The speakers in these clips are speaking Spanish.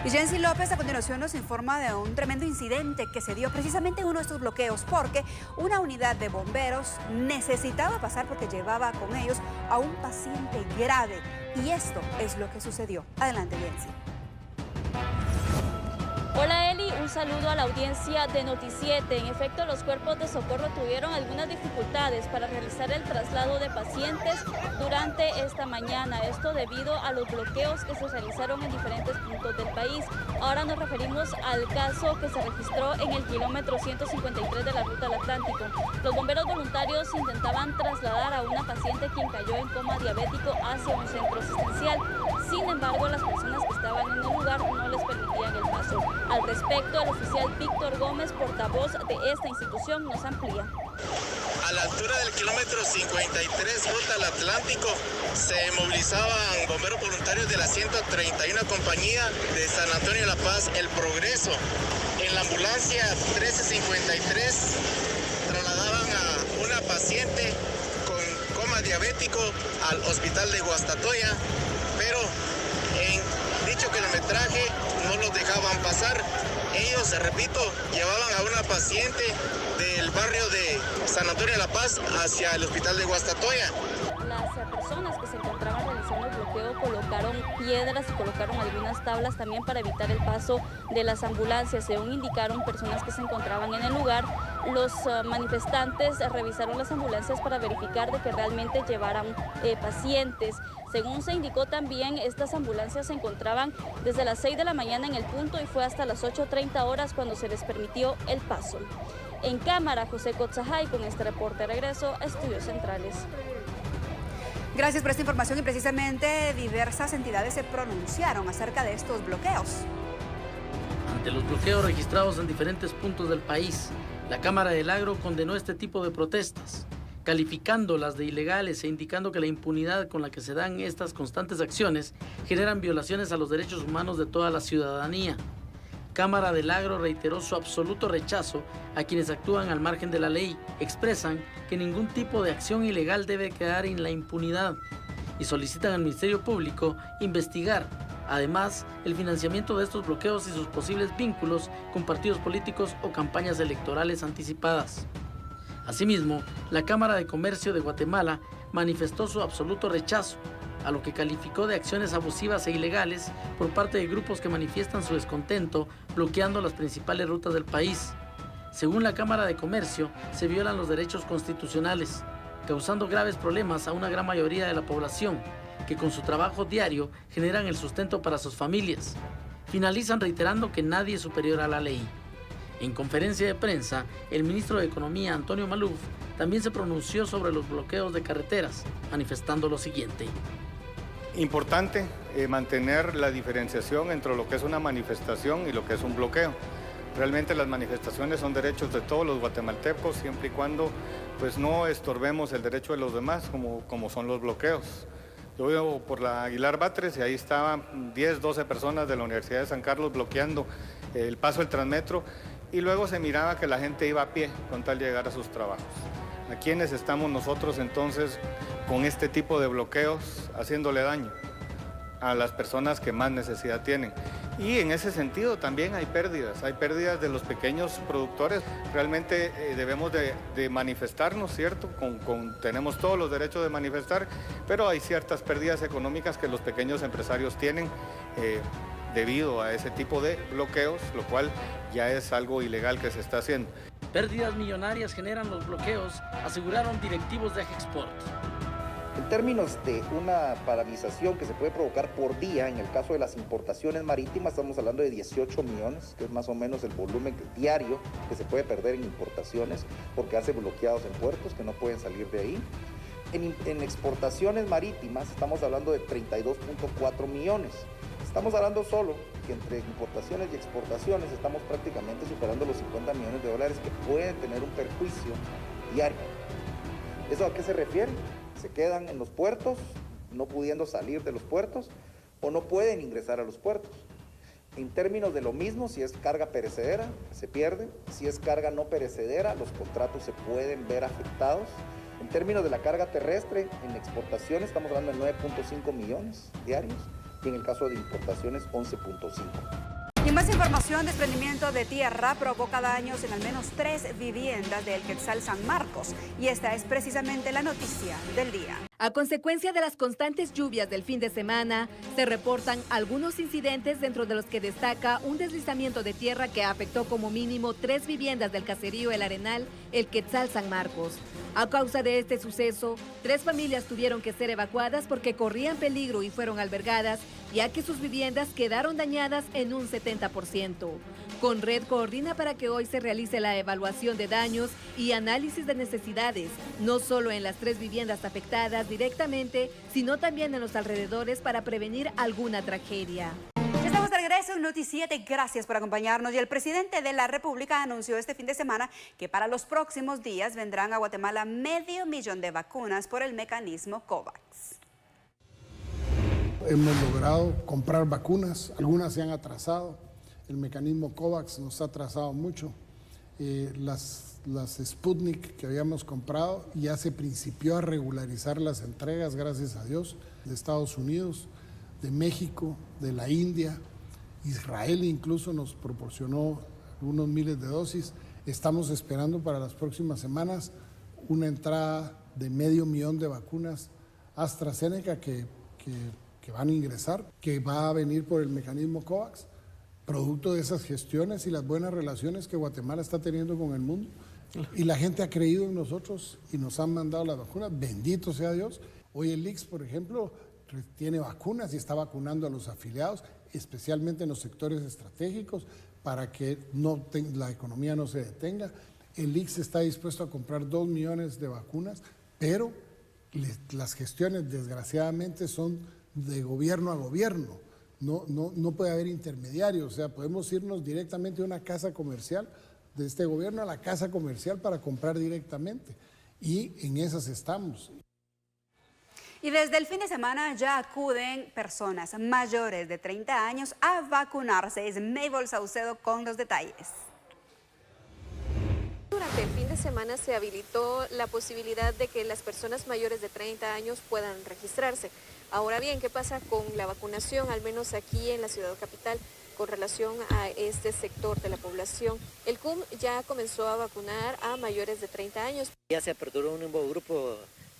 Y Jensi López a continuación nos informa de un tremendo incidente que se dio precisamente en uno de estos bloqueos porque una unidad de bomberos necesitaba pasar porque llevaba con ellos a un paciente grave. Y esto es lo que sucedió. Adelante, Jensi. Hola Eli, un saludo a la audiencia de Noticiete. En efecto, los cuerpos de socorro tuvieron algunas dificultades para realizar el traslado de pacientes durante esta mañana. Esto debido a los bloqueos que se realizaron en diferentes puntos del país. Ahora nos referimos al caso que se registró en el kilómetro 153 de la Ruta del Atlántico. Los bomberos voluntarios intentaban trasladar a una paciente quien cayó en coma diabético hacia un centro asistencial. Sin embargo, las personas que estaban en el lugar no les permitían el paso. Al respecto, el oficial Víctor Gómez, portavoz de esta institución, nos amplía. A la altura del kilómetro 53 Ruta al Atlántico se movilizaban bomberos voluntarios de la 131 compañía de San Antonio de la Paz, El Progreso. En la ambulancia 1353 trasladaban a una paciente con coma diabético al hospital de Guastatoya, pero en dicho kilometraje no los dejaban pasar. Ellos, repito, llevaban a una paciente del barrio de San Antonio de la Paz hacia el hospital de Guastatoya. Las personas que se encontraban realizando el bloqueo colocaron piedras y colocaron algunas tablas también para evitar el paso de las ambulancias. Según indicaron personas que se encontraban en el lugar, los manifestantes revisaron las ambulancias para verificar de que realmente llevaran pacientes. Según se indicó también, estas ambulancias se encontraban desde las 6 de la mañana en el punto y fue hasta las 8:30 horas cuando se les permitió el paso. En cámara, José Cotzajay con este reporte. Regreso a Estudios Centrales. Gracias por esta información y precisamente diversas entidades se pronunciaron acerca de estos bloqueos. Ante los bloqueos registrados en diferentes puntos del país, la Cámara del Agro condenó este tipo de protestas, calificándolas de ilegales e indicando que la impunidad con la que se dan estas constantes acciones generan violaciones a los derechos humanos de toda la ciudadanía. Cámara del Agro reiteró su absoluto rechazo a quienes actúan al margen de la ley, expresan que ningún tipo de acción ilegal debe quedar en la impunidad y solicitan al Ministerio Público investigar, además, el financiamiento de estos bloqueos y sus posibles vínculos con partidos políticos o campañas electorales anticipadas. Asimismo, la Cámara de Comercio de Guatemala manifestó su absoluto rechazo a lo que calificó de acciones abusivas e ilegales por parte de grupos que manifiestan su descontento bloqueando las principales rutas del país. Según la Cámara de Comercio, se violan los derechos constitucionales, causando graves problemas a una gran mayoría de la población, que con su trabajo diario generan el sustento para sus familias. Finalizan reiterando que nadie es superior a la ley. En conferencia de prensa, el ministro de Economía, Antonio Maluf, también se pronunció sobre los bloqueos de carreteras, manifestando lo siguiente. Importante mantener la diferenciación entre lo que es una manifestación y lo que es un bloqueo. Realmente las manifestaciones son derechos de todos los guatemaltecos, siempre y cuando pues, no estorbemos el derecho de los demás, como son los bloqueos. Yo vivo por la Aguilar Batres y ahí estaban 10, 12 personas de la Universidad de San Carlos bloqueando el paso del Transmetro y luego se miraba que la gente iba a pie con tal de llegar a sus trabajos. ¿A quiénes estamos nosotros entonces con este tipo de bloqueos haciéndole daño? A las personas que más necesidad tienen. Y en ese sentido también hay pérdidas de los pequeños productores. Realmente debemos de manifestarnos, ¿cierto? Tenemos todos los derechos de manifestar, pero hay ciertas pérdidas económicas que los pequeños empresarios tienen debido a ese tipo de bloqueos, lo cual ya es algo ilegal que se está haciendo. Pérdidas millonarias generan los bloqueos, aseguraron directivos de Agexport. En términos de una paralización que se puede provocar por día, en el caso de las importaciones marítimas estamos hablando de 18 millones, que es más o menos el volumen diario que se puede perder en importaciones porque hace bloqueados en puertos que no pueden salir de ahí. En exportaciones marítimas estamos hablando de 32.4 millones. Estamos hablando solo que entre importaciones y exportaciones estamos prácticamente superando los 50 millones de dólares que pueden tener un perjuicio diario. ¿Eso a qué se refiere? Se quedan en los puertos, no pudiendo salir de los puertos, o no pueden ingresar a los puertos. En términos de lo mismo, si es carga perecedera, se pierde. Si es carga no perecedera, los contratos se pueden ver afectados. En términos de la carga terrestre, en exportaciones estamos hablando de 9.5 millones diarios, y en el caso de importaciones 11.5. Y más información, desprendimiento de tierra provoca daños en al menos 3 viviendas del Quetzal San Marcos. Y esta es precisamente la noticia del día. A consecuencia de las constantes lluvias del fin de semana, se reportan algunos incidentes, dentro de los que destaca un deslizamiento de tierra que afectó como mínimo 3 viviendas del caserío El Arenal, el Quetzal San Marcos. A causa de este suceso, 3 familias tuvieron que ser evacuadas porque corrían peligro y fueron albergadas, ya que sus viviendas quedaron dañadas en un 70%. Conred coordina para que hoy se realice la evaluación de daños y análisis de necesidades, no solo en las 3 viviendas afectadas directamente, sino también en los alrededores para prevenir alguna tragedia. Estamos de regreso en Noti7, gracias por acompañarnos. Y el presidente de la República anunció este fin de semana que para los próximos días vendrán a Guatemala 500,000 de vacunas por el mecanismo COVAX. Hemos logrado comprar vacunas, algunas se han atrasado. El mecanismo COVAX nos ha atrasado mucho. Las Sputnik que habíamos comprado ya se principió a regularizar las entregas, gracias a Dios, de Estados Unidos, de México, de la India. Israel incluso nos proporcionó unos miles de dosis. Estamos esperando para las próximas semanas una entrada de 500,000 de vacunas AstraZeneca que van a ingresar, que va a venir por el mecanismo COVAX, producto de esas gestiones y las buenas relaciones que Guatemala está teniendo con el mundo. Y la gente ha creído en nosotros y nos han mandado las vacunas, bendito sea Dios. Hoy el ICS, por ejemplo, tiene vacunas y está vacunando a los afiliados, especialmente en los sectores estratégicos, para que la economía no se detenga. El ICS está dispuesto a comprar 2 millones de vacunas, pero las gestiones desgraciadamente son de gobierno a gobierno. No puede haber intermediarios, o sea, podemos irnos directamente de una casa comercial, de este gobierno a la casa comercial para comprar directamente, y en esas estamos. Y desde el fin de semana ya acuden personas mayores de 30 años a vacunarse. Es Mabel Saucedo con los detalles. Durante el fin de semana se habilitó la posibilidad de que las personas mayores de 30 años puedan registrarse. Ahora bien, ¿qué pasa con la vacunación, al menos aquí en la ciudad capital, con relación a este sector de la población? El CUM ya comenzó a vacunar a mayores de 30 años. Ya se aperturó un nuevo grupo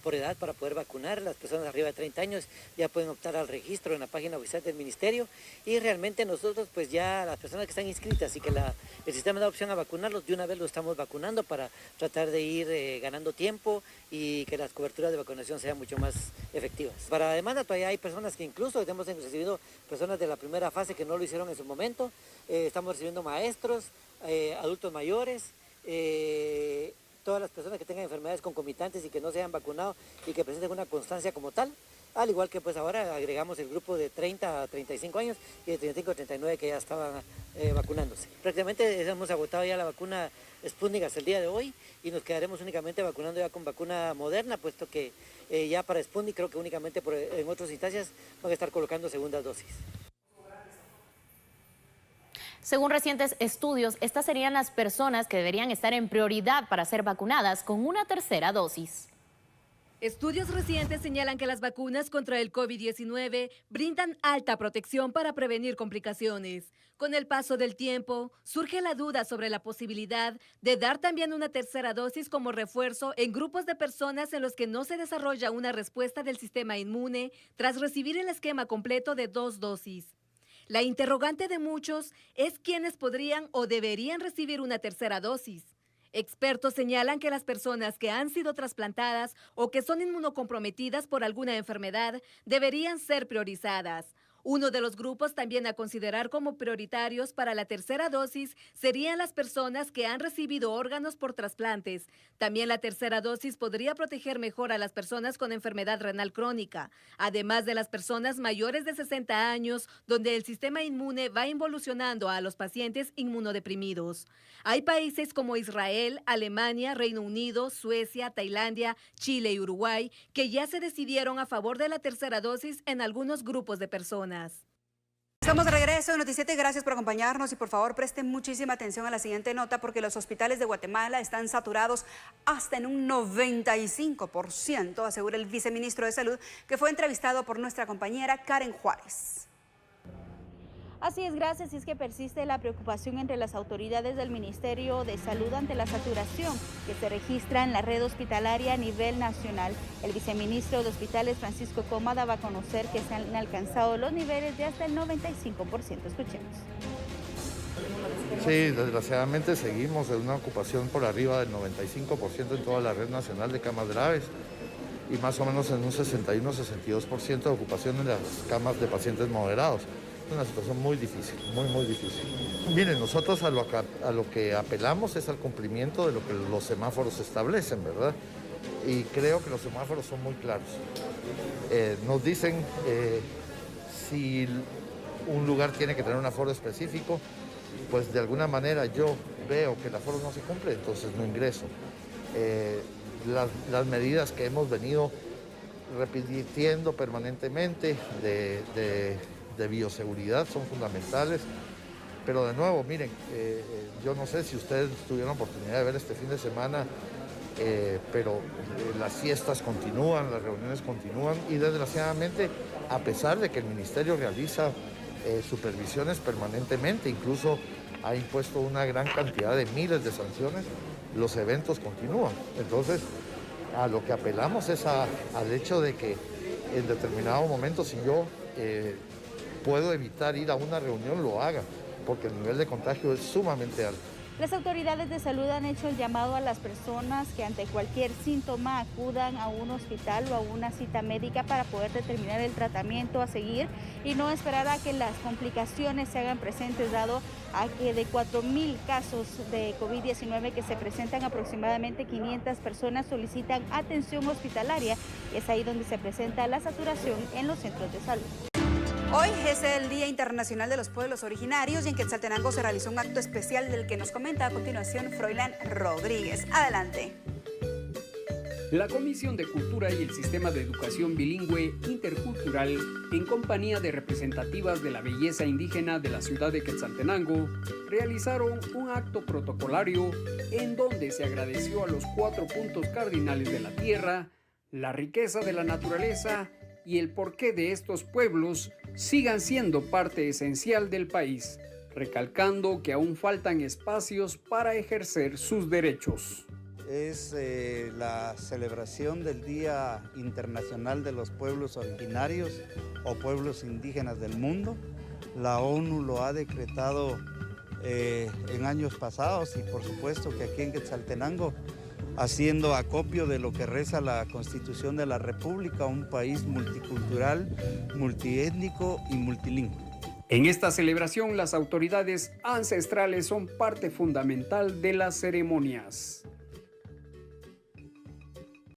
por edad para poder vacunar. Las personas arriba de 30 años ya pueden optar al registro en la página oficial del ministerio, y realmente nosotros pues ya las personas que están inscritas y que el sistema da opción a vacunarlos, de una vez lo estamos vacunando para tratar de ir ganando tiempo y que las coberturas de vacunación sean mucho más efectivas. Para la demanda todavía hay personas que incluso hemos recibido personas de la primera fase que no lo hicieron en su momento. Estamos recibiendo maestros, adultos mayores, todas las personas que tengan enfermedades concomitantes y que no se hayan vacunado y que presenten una constancia como tal, al igual que pues ahora agregamos el grupo de 30 a 35 años y de 35 a 39 que ya estaban vacunándose. Prácticamente hemos agotado ya la vacuna Sputnik hasta el día de hoy y nos quedaremos únicamente vacunando ya con vacuna Moderna, puesto que ya para Sputnik creo que únicamente en otras instancias van a estar colocando segundas dosis. Según recientes estudios, estas serían las personas que deberían estar en prioridad para ser vacunadas con una tercera dosis. Estudios recientes señalan que las vacunas contra el COVID-19 brindan alta protección para prevenir complicaciones. Con el paso del tiempo, surge la duda sobre la posibilidad de dar también una tercera dosis como refuerzo en grupos de personas en los que no se desarrolla una respuesta del sistema inmune tras recibir el esquema completo de 2 dosis. La interrogante de muchos es quiénes podrían o deberían recibir una tercera dosis. Expertos señalan que las personas que han sido trasplantadas o que son inmunocomprometidas por alguna enfermedad deberían ser priorizadas. Uno de los grupos también a considerar como prioritarios para la tercera dosis serían las personas que han recibido órganos por trasplantes. También la tercera dosis podría proteger mejor a las personas con enfermedad renal crónica, además de las personas mayores de 60 años, donde el sistema inmune va involucionando a los pacientes inmunodeprimidos. Hay países como Israel, Alemania, Reino Unido, Suecia, Tailandia, Chile y Uruguay que ya se decidieron a favor de la tercera dosis en algunos grupos de personas. Estamos de regreso en Noti7, gracias por acompañarnos y por favor presten muchísima atención a la siguiente nota porque los hospitales de Guatemala están saturados hasta en un 95%, asegura el viceministro de Salud, que fue entrevistado por nuestra compañera Karen Juárez. Así es, gracias. Y es que persiste la preocupación entre las autoridades del Ministerio de Salud ante la saturación que se registra en la red hospitalaria a nivel nacional. El viceministro de Hospitales, Francisco Coma, daba a conocer que se han alcanzado los niveles de hasta el 95%. Escuchemos. Sí, desgraciadamente seguimos en una ocupación por arriba del 95% en toda la red nacional de camas graves y más o menos en un 61-62% de ocupación en las camas de pacientes moderados. Es una situación muy difícil, muy difícil. Miren, nosotros a lo que apelamos es al cumplimiento de lo que los semáforos establecen, ¿verdad? Y creo que los semáforos son muy claros. Nos dicen si un lugar tiene que tener un aforo específico, pues de alguna manera yo veo que el aforo no se cumple, entonces no ingreso. Las medidas que hemos venido repitiendo permanentemente de bioseguridad son fundamentales, pero de nuevo, miren, yo no sé si ustedes tuvieron oportunidad de ver este fin de semana, pero las fiestas continúan, las reuniones continúan y desgraciadamente, a pesar de que el Ministerio realiza supervisiones permanentemente, incluso ha impuesto una gran cantidad de miles de sanciones, los eventos continúan. Entonces, a lo que apelamos es al hecho de que en determinado momento, si yo puedo evitar ir a una reunión, lo haga, porque el nivel de contagio es sumamente alto. Las autoridades de salud han hecho el llamado a las personas que ante cualquier síntoma acudan a un hospital o a una cita médica para poder determinar el tratamiento a seguir y no esperar a que las complicaciones se hagan presentes, dado a que de 4.000 casos de COVID-19 que se presentan, aproximadamente 500 personas solicitan atención hospitalaria. Es ahí donde se presenta la saturación en los centros de salud. Hoy es el Día Internacional de los Pueblos Originarios y en Quetzaltenango se realizó un acto especial del que nos comenta a continuación Froilán Rodríguez. Adelante. La Comisión de Cultura y el Sistema de Educación Bilingüe Intercultural, en compañía de representativas de la belleza indígena de la ciudad de Quetzaltenango, realizaron un acto protocolario en donde se agradeció a los 4 puntos cardinales de la tierra, la riqueza de la naturaleza y el porqué de estos pueblos sigan siendo parte esencial del país, recalcando que aún faltan espacios para ejercer sus derechos. Es la celebración del Día Internacional de los Pueblos Originarios o Pueblos Indígenas del Mundo. La ONU lo ha decretado en años pasados y por supuesto que aquí en Quetzaltenango, haciendo acopio de lo que reza la Constitución de la República, un país multicultural, multiétnico y multilingüe. En esta celebración, las autoridades ancestrales son parte fundamental de las ceremonias.